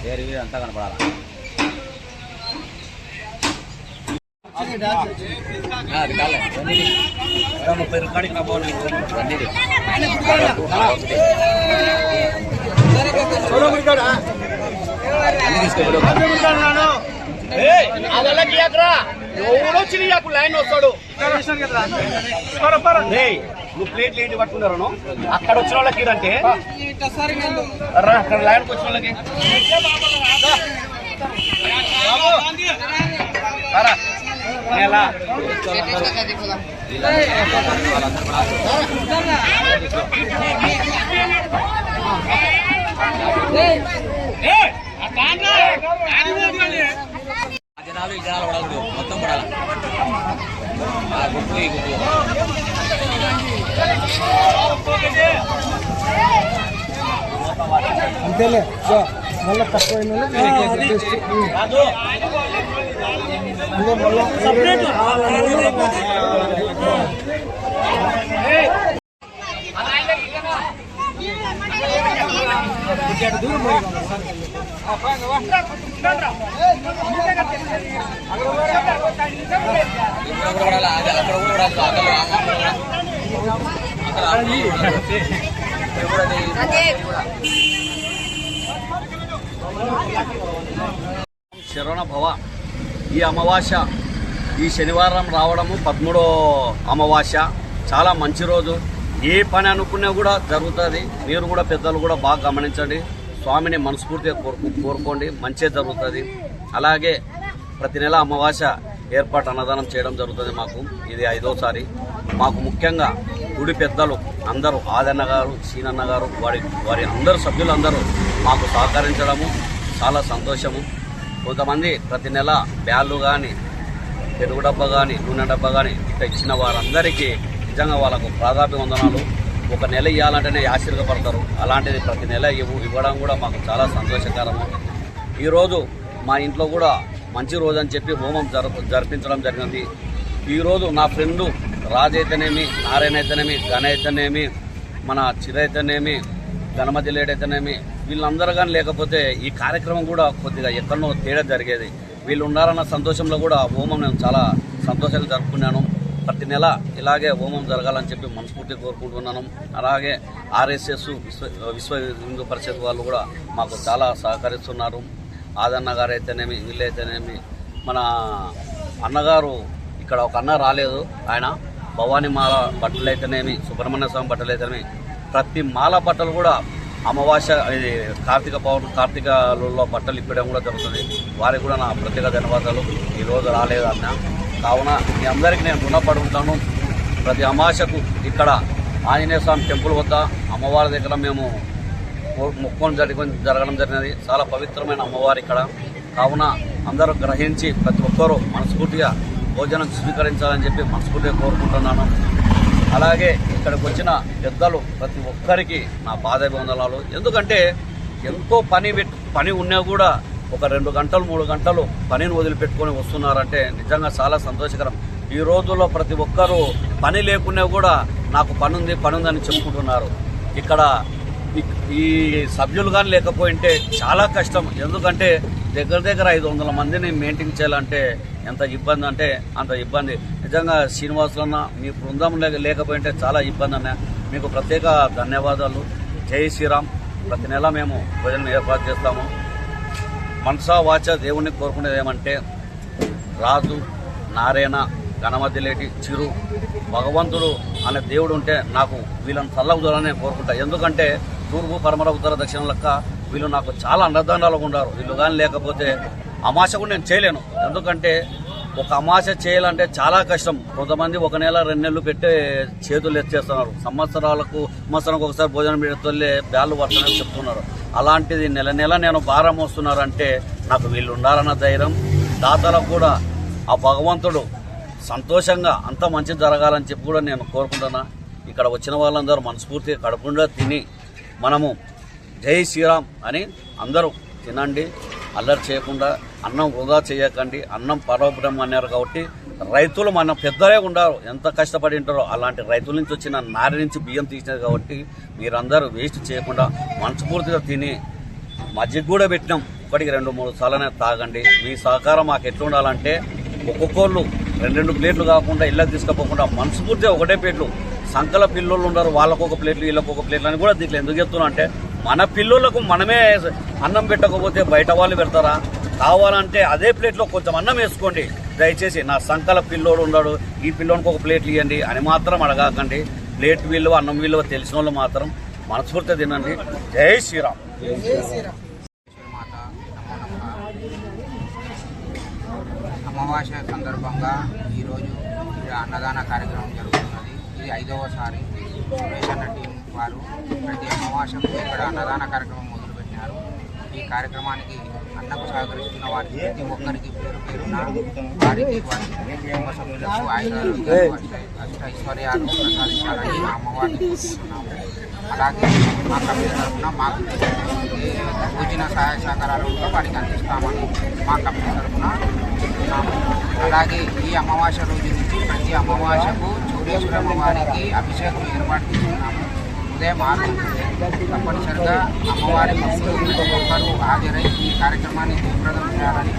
వేరు అంతా కనపడాలి. అది కాలే 30 రూపాయలకి నా బాగుంది. లైన్ వస్తాడు. నువ్వు ప్లేట్ లేట్ పట్టుకున్నారు. అక్కడ వచ్చిన వాళ్ళకి అంటే అక్కడ లైన్కి వచ్చిన వాళ్ళకి జనాలు ఈ జనాలు పడదు, మొత్తం పడాలి. ఆ గుప్పు ఈ గుప్పు అంతేలే. మళ్ళీ తక్కువ శరవణ భవ. ఈ అమావాస్య ఈ శనివారం రావడము 13వ అమావాస్య. చాలా మంచి రోజు. ఏ పని అనుకున్నా కూడా జరుగుతుంది. మీరు కూడా పెద్దలు కూడా బాగా గమనించండి. స్వామిని మనస్ఫూర్తిగా కోరుకోండి, మంచి జరుగుతుంది. అలాగే ప్రతి నెల అమావాస్య ఏర్పాటు అన్నదానం చేయడం జరుగుతుంది. మాకు ఇది 5వసారి. మాకు ముఖ్యంగా గుడి పెద్దలు అందరూ ఆదన్న గారు, సీనన్న గారు, వారి అందరు సభ్యులందరూ మాకు సహకరించడము చాలా సంతోషము. కొంతమంది ప్రతి నెల బ్యాళ్ళు కానీ, పెరుగు డబ్బా కానీ, నూనె డబ్బా కానీ ఇట్లా ఇచ్చిన వారందరికీ నిజంగా వాళ్ళకు ప్రాధాన్యవందనాలు. ఒక నెల ఇవ్వాలంటేనే ఆశీర్వపడతారు. అలాంటిది ప్రతి నెల ఇవ్వడం కూడా మాకు చాలా సంతోషకరము. ఈరోజు మా ఇంట్లో కూడా మంచి రోజు అని చెప్పి హోమం జరిపించడం జరిగింది. ఈరోజు నా ఫ్రెండు రాజు అయితేనేమి, నారాయణ అయితేనేమి, గణ అయితేనేమి, మన చిరైతేనేమి, గణమతి లేడైతేనేమి, వీళ్ళందరూ కానీ లేకపోతే ఈ కార్యక్రమం కూడా కొద్దిగా ఎక్కడో తేడా జరిగేది. వీళ్ళు ఉన్నారన్న సంతోషంలో కూడా హోమం నేను చాలా సంతోషంగా జరుపుకున్నాను. ప్రతి నెల ఇలాగే హోమం జరగాలని చెప్పి మనస్ఫూర్తిగా కోరుకుంటున్నాను. అలాగే ఆర్ఎస్ఎస్ విశ్వ హిందూ పరిషత్ వాళ్ళు కూడా మాకు చాలా సహకరిస్తున్నారు. ఆదన్న గారు అయితేనేమి, వీళ్ళైతేనేమి, మన అన్నగారు ఇక్కడ ఒక అన్న రాలేదు, ఆయన భవానీ మాల బట్టలు అయితేనేమి, సుబ్రహ్మణ్య స్వామి బట్టలు అయితేనేమి, ప్రతి మాల బట్టలు కూడా అమావాస్య ఇది కార్తీకలో బట్టలు ఇప్పడం కూడా జరుగుతుంది. వారికి కూడా నా ప్రత్యేక ధన్యవాదాలు. ఈరోజు రాలేదు అన్న. కావున మీ అందరికీ నేను రుణపడి ఉంటాను. ప్రతి అమావాస్యకు ఇక్కడ ఆంజనేయ స్వామి టెంపుల్ వద్ద అమ్మవారి దగ్గర మేము మొక్కుకొని జరగడం జరిగినది. చాలా పవిత్రమైన అమ్మవారు ఇక్కడ. కావున అందరూ గ్రహించి ప్రతి ఒక్కరూ మనస్ఫూర్తిగా భోజనం స్వీకరించాలని చెప్పి మనస్ఫూర్తిగా కోరుకుంటున్నాను. అలాగే ఇక్కడికి వచ్చిన పెద్దలు ప్రతి ఒక్కరికి నా పాదాభివందనాలు. ఎందుకంటే ఎంతో పని ఉన్నా కూడా ఒక 2 గంటలు 3 గంటలు పనిని వదిలిపెట్టుకొని వస్తున్నారంటే నిజంగా చాలా సంతోషకరం. ఈ రోజుల్లో ప్రతి ఒక్కరూ పని లేకున్నా కూడా నాకు పని ఉందని చెప్పుకుంటున్నారు. ఇక్కడ ఈ సభ్యులు కానీ లేకపోయింటే చాలా కష్టం. ఎందుకంటే దగ్గర 500 మందిని మెయింటైన్ చేయాలంటే ఎంత ఇబ్బంది అంటే అంత ఇబ్బంది. నిజంగా శ్రీనివాసులన్న మీ బృందం లేకపోయింటే చాలా ఇబ్బంది అన్న. మీకు ప్రత్యేక ధన్యవాదాలు. జై శ్రీరామ్. ప్రతి నెల మేము భోజనం ఏర్పాటు చేస్తాము. మనసా వాచ దేవుణ్ణి కోరుకునేది ఏమంటే రాజు, నారాయణ, గణమతిలేటి, చిరు, భగవంతుడు అనే దేవుడు ఉంటే నాకు వీళ్ళని చల్లవుదలనే కోరుకుంటా. ఎందుకంటే తూర్పు, పరమర, ఉత్తర, దక్షిణ లెక్క వీళ్ళు నాకు చాలా అండదండాలుగా ఉన్నారు. వీళ్ళు కానీ లేకపోతే అమాస కూడా నేను చేయలేను. ఎందుకంటే ఒక అమాస చేయాలంటే చాలా కష్టం. కొంతమంది 1 నెల 2 నెలలు పెట్టే చేతులు ఎత్తేస్తున్నారు. సంవత్సరానికి ఒకసారి భోజనం పెడుతూనే బ్యాళ్ళు పడుతున్నారని చెప్తున్నారు. అలాంటిది నెల నేను భారం వస్తున్నారంటే నాకు వీళ్ళు ఉండాలన్న ధైర్యం. దాతలకు కూడా ఆ భగవంతుడు సంతోషంగా అంత మంచి జరగాలని చెప్పి కూడా నేను కోరుకుంటున్నా. ఇక్కడ వచ్చిన వాళ్ళందరూ మనస్ఫూర్తిగా కడుపుండా తిని మనము జై శ్రీరామ్ అని అందరూ తినండి. అల్లరి చేయకుండా, అన్నం వృధా చేయకండి. అన్నం పరోబ్రహ్మ అన్నారు కాబట్టి రైతులు మన పెద్దలే ఉండారు, ఎంత కష్టపడి ఉంటారో. అలాంటి రైతుల నుంచి వచ్చిన నారి నుంచి బియ్యం తీసినది కాబట్టి మీరందరూ వేస్ట్ చేయకుండా మనస్ఫూర్తిగా తిని మజ్జిగ కూడా పెట్టినాం. ఇప్పటికి 2-3 సార్లనే తాగండి. మీ సహకారం మాకు ఎట్లా ఉండాలంటే ఒక్కొక్కళ్ళు 2 ప్లేట్లు కాకుండా ఇళ్ళకి తీసుకుపోకుండా మనస్ఫూర్తిగా ఒకటే ప్లేట్లు. సంకల పిల్లోళ్ళు ఉండరు, వాళ్ళకు ఒక ప్లేట్లు వీళ్ళకు ఒక ప్లేట్లు అని కూడా దీంట్లో ఎందుకు చెప్తున్నా అంటే మన పిల్లోళ్ళకు మనమే అన్నం పెట్టకపోతే బయట వాళ్ళు పెడతారా? కావాలంటే అదే ప్లేట్లో కొంచెం అన్నం వేసుకోండి దయచేసి. నా సంకల పిల్లోడు ఉన్నాడు, ఈ పిల్లోనికి ఒక ప్లేట్లు ఇవ్వండి అని మాత్రం అడగకండి. ప్లేట్ విలువ అన్నం విలువ తెలిసిన వాళ్ళు మాత్రం మనస్ఫూర్తిగా తినండి. జై శ్రీరామ్. అమావాస్య సందర్భంగా ఈరోజు అన్నదాన కార్యక్రమం జరుగుతున్నది. ఇది 5వసారి. సురేష్ అన్న టీం వారు ప్రతి అమావాస్యకు ఇక్కడ అన్నదాన కార్యక్రమం మొదలుపెట్టినారు. ఈ కార్యక్రమానికి అన్నకు సహకరిస్తున్న వారికి ప్రతి ఒక్కరికి పేరు పేరున వారికి వారి కుటుంబ సభ్యులకు ఐశ్వర్యాలు ప్రసాదించాలని అమ్మవారిని కోరుకుంటున్నాము. అలాగే మా కమిటీ తరఫున మాకు భోజన సహాయ సహకారాలు కూడా వారికి అందిస్తామని మా కమిటీ తరఫున చెప్తున్నాము. అలాగే ఈ అమావాస్య రోజు నుంచి ప్రతి అమావాస్యకు చౌడేశ్వరి అమ్మవారికి అభిషేకం ఏర్పాటు చేస్తున్నాము. ఉదయం 6 గంటలకు తప్పనిసరిగా అమ్మవారి భక్తులు ఒక్కరు హాజరై ఈ కార్యక్రమాన్ని జయప్రదం చేయాలని